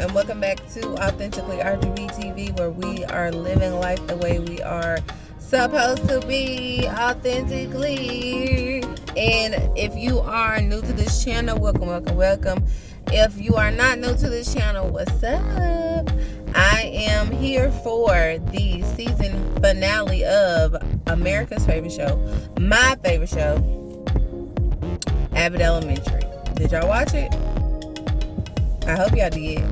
and welcome back to Authentically RGB TV, where we are living life the way we are supposed to be, authentically. And if you are new to this channel, welcome. If you are not new to this channel, what's up? I am here for the season finale of America's favorite show, my favorite show, Abbott Elementary. Did y'all watch it? I hope y'all did.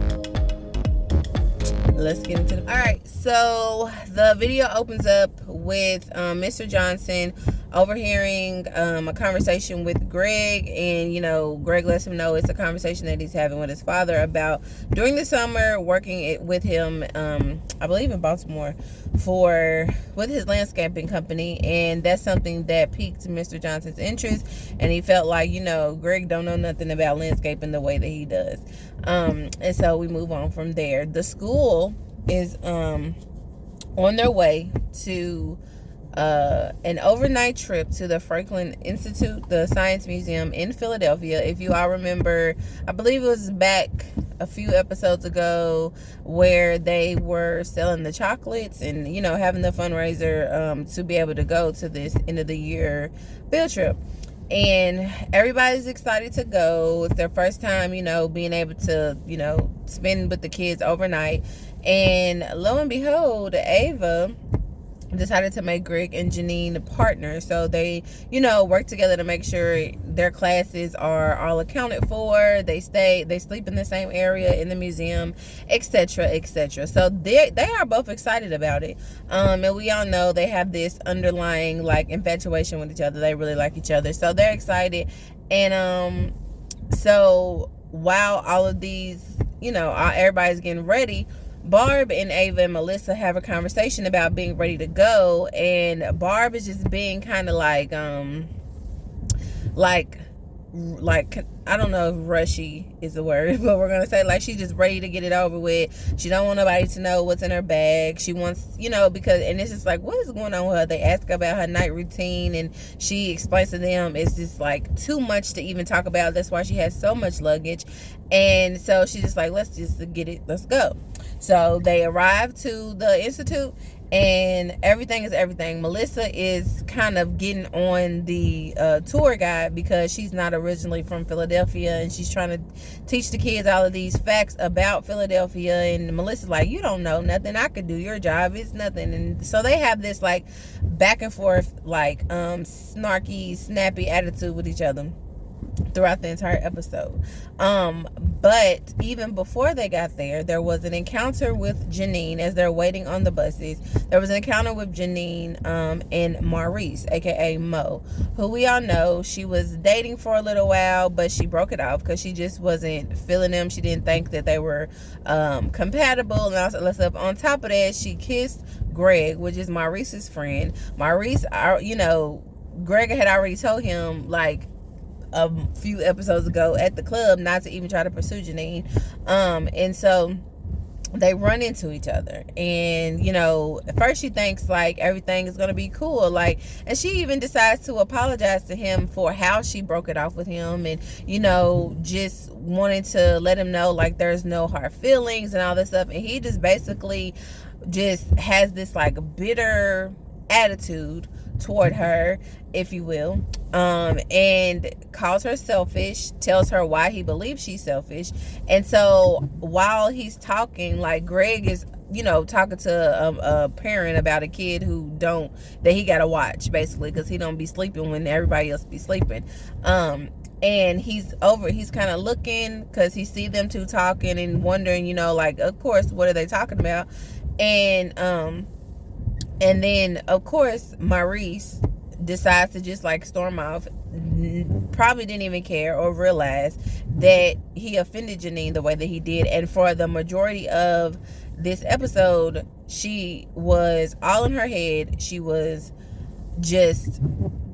Let's get into it. Alright, so the video opens up with Mr. Johnson overhearing a conversation with Greg, and Greg lets him know it's a conversation that he's having with his father about during the summer working with him, I believe in Baltimore, with his landscaping company, and that's something that piqued Mr. Johnson's interest, and he felt like Greg don't know nothing about landscaping the way that he does, and so we move on from there. The school is on their way to an overnight trip to the Franklin Institute, the Science Museum in Philadelphia. If you all remember, I believe it was back a few episodes ago where they were selling the chocolates and having the fundraiser to be able to go to this end of the year field trip. And everybody's excited to go. It's their first time, being able to, spend with the kids overnight. And lo and behold, Ava decided to make Greg and Janine partners. So they, work together to make sure their classes are all accounted for. They sleep in the same area in the museum, etc., etc. So they are both excited about it. And we all know they have this underlying infatuation with each other. They really like each other. So they're excited. And so while all of these, everybody's getting ready, Barb and Ava and Melissa have a conversation about being ready to go, and Barb is just being kind of like I don't know if rushy is the word, but we're gonna say she's just ready to get it over with. She don't want nobody to know what's in her bag. She wants, because, and it's just what is going on with her? They ask about her night routine, and she explains to them it's just too much to even talk about. That's why she has so much luggage, and so she's just let's just get it, let's go. So they arrive to the institute, and everything is everything. Melissa is kind of getting on the tour guide because she's not originally from Philadelphia, and she's trying to teach the kids all of these facts about Philadelphia. And Melissa's you don't know nothing. I could do your job. It's nothing. And so they have this back and forth snarky, snappy attitude with each other throughout the entire episode. But even before they got there was an encounter with Janine as they're waiting on the buses. There was an encounter with Janine and Maurice, aka Mo, who we all know she was dating for a little while, but she broke it off because she just wasn't feeling them. She didn't think that they were compatible, and also on top of that, she kissed Greg, which is Maurice's friend. Maurice, Greg had already told him a few episodes ago at the club not to even try to pursue Janine, and so they run into each other, and at first she thinks everything is gonna be cool, and she even decides to apologize to him for how she broke it off with him, and just wanted to let him know there's no hard feelings and all this stuff. And he just basically just has this bitter attitude toward her, if you will, and calls her selfish, tells her why he believes she's selfish. And so while he's talking, Greg is talking to a parent about a kid that he gotta watch, basically, because he don't be sleeping when everybody else be sleeping. And he's kind of looking because he see them two talking and wondering, of course, what are they talking about? And then, of course, Maurice decides to just storm off. Probably didn't even care or realize that he offended Janine the way that he did. And for the majority of this episode, she was all in her head. She was just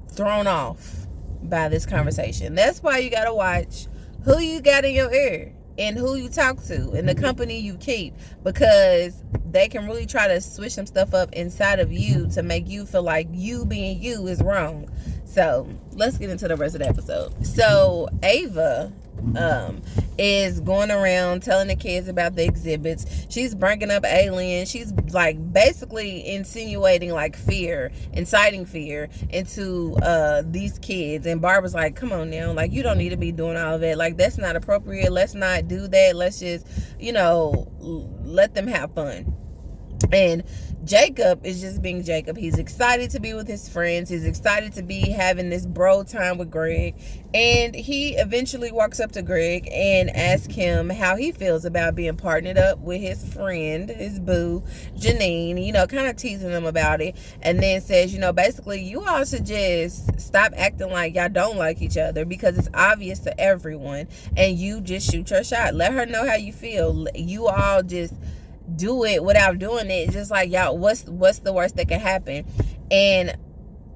thrown off by this conversation. That's why you gotta watch who you got in your ear and who you talk to and the company you keep, because they can really try to switch some stuff up inside of you to make you feel like you being you is wrong. So let's get into the rest of the episode. So Ava is going around telling the kids about the exhibits. She's bringing up aliens. She's like basically insinuating like fear, inciting fear into these kids. And Barbara's like, come on now, like you don't need to be doing all of that. Like that's not appropriate. Let's not do that. Let's just, let them have fun. And Jacob is just being Jacob. He's excited to be with his friends. He's excited to be having this bro time with Greg. And he eventually walks up to Greg and asks him how he feels about being partnered up with his friend, his boo, Janine, kind of teasing him about it. And then says, basically, you all should just stop acting like y'all don't like each other because it's obvious to everyone. And you just shoot your shot. Let her know how you feel. You all just do it without doing it. Just like, y'all, what's the worst that can happen? And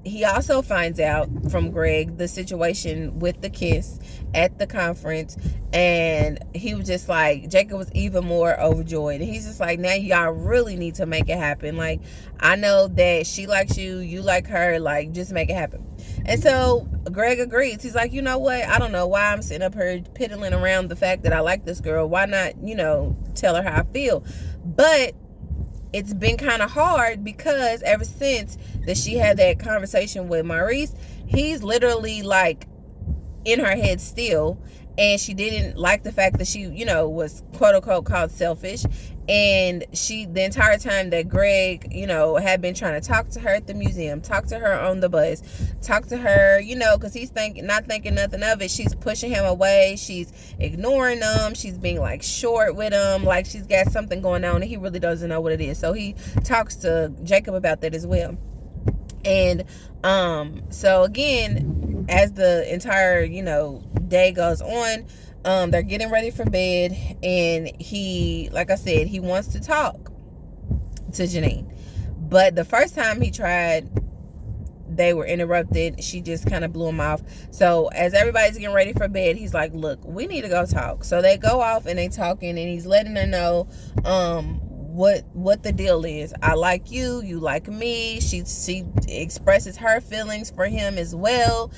he also finds out from Greg the situation with the kiss at the conference, and he was just like, Jacob was even more overjoyed, and he's just like, now y'all really need to make it happen. Like, I know that she likes you, you like her, like just make it happen. And so Greg agrees. He's like, you know what, I don't know why I'm sitting up here piddling around the fact that I like this girl. Why not tell her how I feel? But it's been kind of hard because ever since that she had that conversation with Maurice, he's literally like in her head still. And she didn't like the fact that she, was quote unquote called selfish. And the entire time that Greg, had been trying to talk to her at the museum, talk to her on the bus, talk to her, because he's not thinking nothing of it. She's pushing him away. She's ignoring him. She's being like short with him. Like she's got something going on and he really doesn't know what it is. So he talks to Jacob about that as well. And so again, as the entire, day goes on, they're getting ready for bed, and he, like I said, he wants to talk to Janine. But the first time he tried, they were interrupted. She just kind of blew him off. So as everybody's getting ready for bed, he's like, look, we need to go talk. So they go off and they talking, and he's letting her know what the deal is. I like you, you like me. She expresses her feelings for him as well.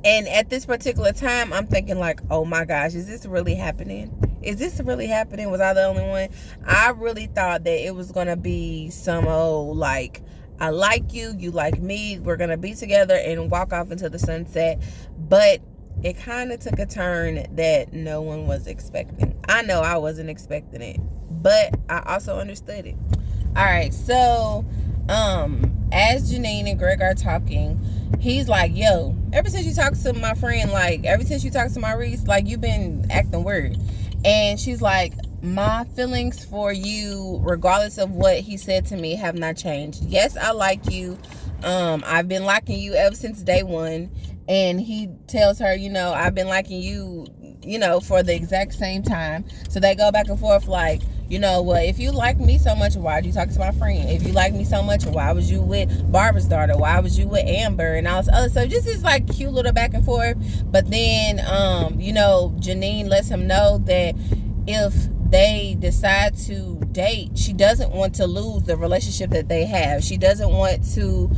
And at this particular time, I'm thinking like, oh my gosh, is this really happening? Is this really happening? Was I the only one? I really thought that it was going to be some old, like, I like you, you like me, we're going to be together and walk off into the sunset. But it kind of took a turn that no one was expecting. I know I wasn't expecting it, but I also understood it. All right, so as Janine and Greg are talking, he's like, yo, ever since you talked to my friend, like, ever since you talked to Maurice, like, you've been acting weird. And she's like, my feelings for you, regardless of what he said to me, have not changed. Yes, I like you. I've been liking you ever since day one. And he tells her, I've been liking you, for the exact same time. So they go back and forth like, well, if you like me so much, why did you talk to my friend? If you like me so much, why was you with Barbara's daughter? Why was you with Amber? And all this other. So just this like cute little back and forth. But then, Janine lets him know that if they decide to date, she doesn't want to lose the relationship that they have. She doesn't want to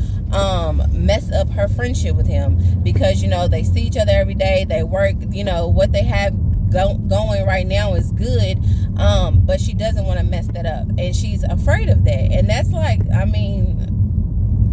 mess up her friendship with him because, they see each other every day. They work, what they have going right now is good, but she doesn't want to mess that up, and she's afraid of that. And that's like,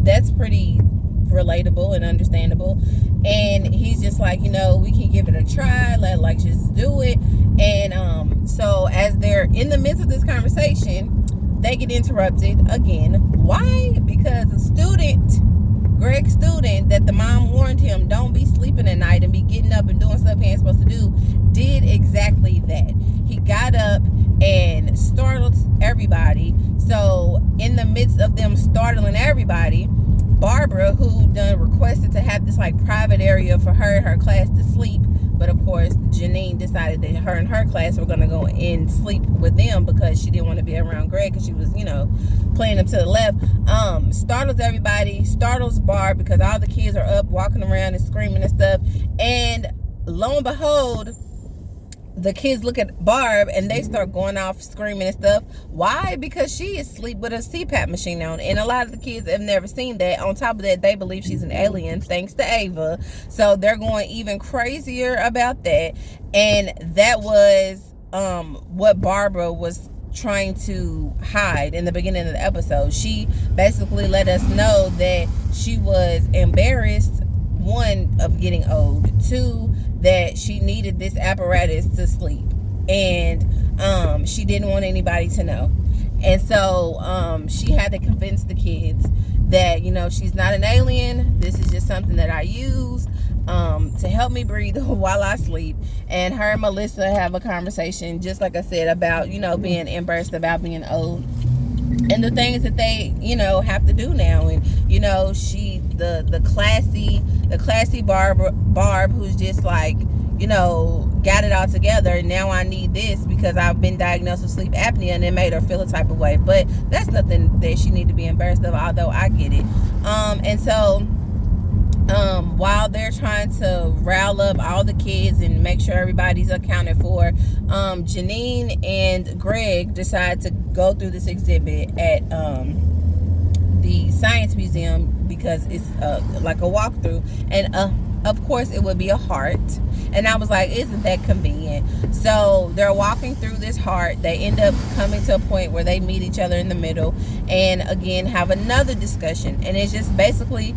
that's pretty relatable and understandable. And he's just like, we can give it a try, let's just do it. And so as they're in the midst of this conversation, they get interrupted again. Why? Because a student, Greg's student, that the mom warned him don't be sleeping at night and be getting up and doing stuff he ain't supposed to do, did exactly that. He got up and startled everybody. So in the midst of them startling everybody, Barbara, who done requested to have this like private area for her and her class to sleep, but of course Janine decided that her and her class were going to go and sleep with them because she didn't want to be around Greg because she was, playing him to the left. Startles everybody, startles Barb because all the kids are up walking around and screaming and stuff. And lo and behold, the kids look at Barb and they start going off screaming and stuff. Why? Because she is asleep with a CPAP machine on. And a lot of the kids have never seen that. On top of that, they believe she's an alien thanks to Ava. So they're going even crazier about that. And that was what Barbara was trying to hide in the beginning of the episode. She basically let us know that she was embarrassed, one, of getting old, two, that she needed this apparatus to sleep, and she didn't want anybody to know. And so she had to convince the kids that, you know, she's not an alien. This is just something that I use to help me breathe while I sleep. And her and Melissa have a conversation, just like I said, about, you know, being embarrassed about being old and the things that they, you know, have to do now. And, you know, she, the classy Barb, who's just like, you know, got it all together. Now I need this because I've been diagnosed with sleep apnea, and it made her feel a type of way. But that's nothing that she need to be embarrassed of, although I get it. And so while they're trying to rile up all the kids and make sure everybody's accounted for, Janine and Greg decide to go through this exhibit at the Science Museum because it's like a walkthrough, and of course it would be a heart. And I was like, isn't that convenient? So they're walking through this heart. They end up coming to a point where they meet each other in the middle and again have another discussion. And it's just basically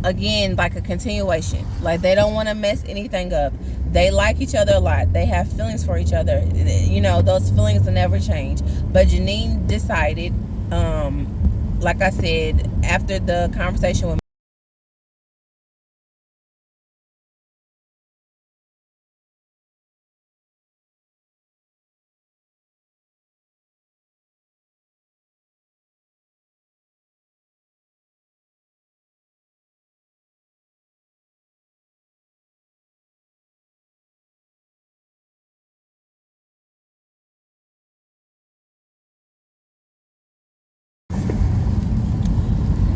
again, like a continuation. Like, they don't want to mess anything up. They like each other a lot. They have feelings for each other. You know, those feelings will never change. But Janine decided, like I said, after the conversation with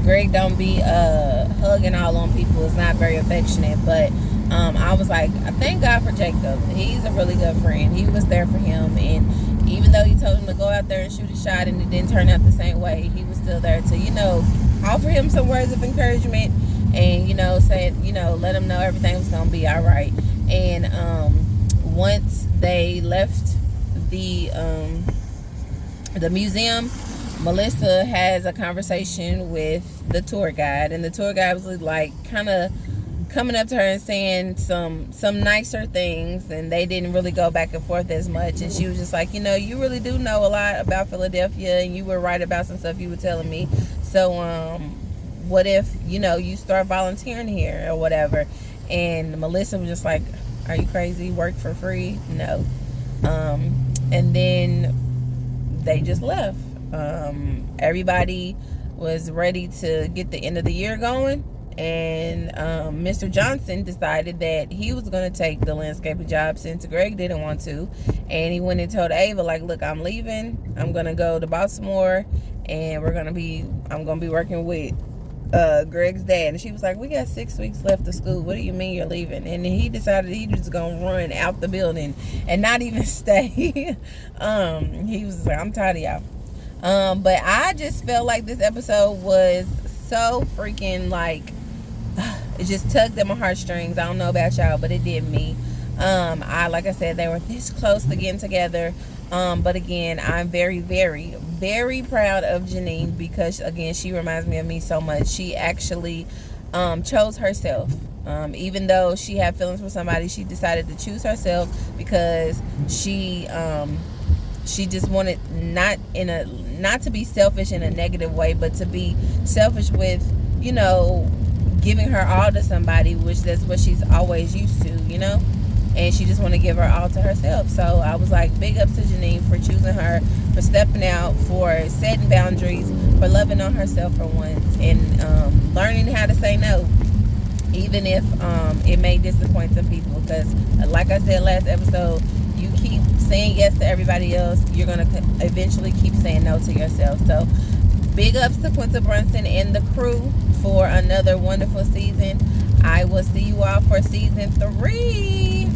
Greg don't be hugging all on people. It's not very affectionate. But I was like, I thank God for Jacob. He's a really good friend. He was there for him, and even though he told him to go out there and shoot a shot and it didn't turn out the same way, he was still there to, you know, offer him some words of encouragement and, you know, say, you know, let him know everything was gonna be all right. And once they left the museum, Melissa has a conversation with the tour guide, and the tour guide was like kind of coming up to her and saying some nicer things, and they didn't really go back and forth as much. And she was just like, you know, you really do know a lot about Philadelphia, and you were right about some stuff you were telling me. So what if, you know, you start volunteering here or whatever? And Melissa was just like, are you crazy? Work for free? No. And then they just left. Everybody was ready to get the end of the year going, and Mr. Johnson decided that he was going to take the landscaping job since Greg didn't want to. And he went and told Ava, like, look, I'm leaving. I'm going to go to Baltimore, and I'm going to be working with Greg's dad. And she was like, we got 6 weeks left of school. What do you mean you're leaving? And he decided he was going to run out the building and not even stay. He was like, I'm tired of y'all. But I just felt like this episode was so freaking, like, it just tugged at my heartstrings. I don't know about y'all, but it did me. Like I said, they were this close to getting together. But again, I'm very, very, very proud of Janine because, again, she reminds me of me so much. She actually chose herself. Even though she had feelings for somebody, she decided to choose herself because she just wanted not to be selfish in a negative way, but to be selfish with, you know, giving her all to somebody, which that's what she's always used to, you know. And she just want to give her all to herself. So I was like, big ups to Janine for choosing her, for stepping out, for setting boundaries, for loving on herself for once, and learning how to say no, even if it may disappoint some people. Because like I said last episode, you keep saying yes to everybody else, you're going to eventually keep saying no to yourself. So big ups to Quinta Brunson and the crew for another wonderful season. I will see you all for season 3.